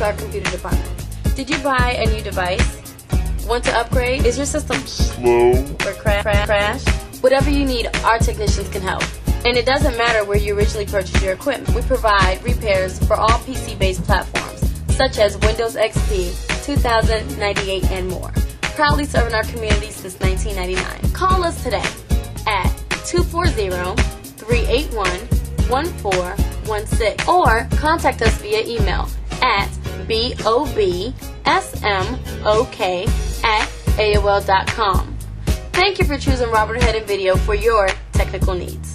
to our computer department. Did you buy a new device? Want to upgrade? Is your system slow or crash? Whatever you need, our technicians can help. And it doesn't matter where you originally purchased your equipment. We provide repairs for all PC-based platforms, such as Windows XP, 2098, and more. Proudly serving our community since 1999. Call us today at 240-381-1416 or contact us via email at bobsmok@aol.com. Thank you for choosing Robert HEADEN Video for your technical needs.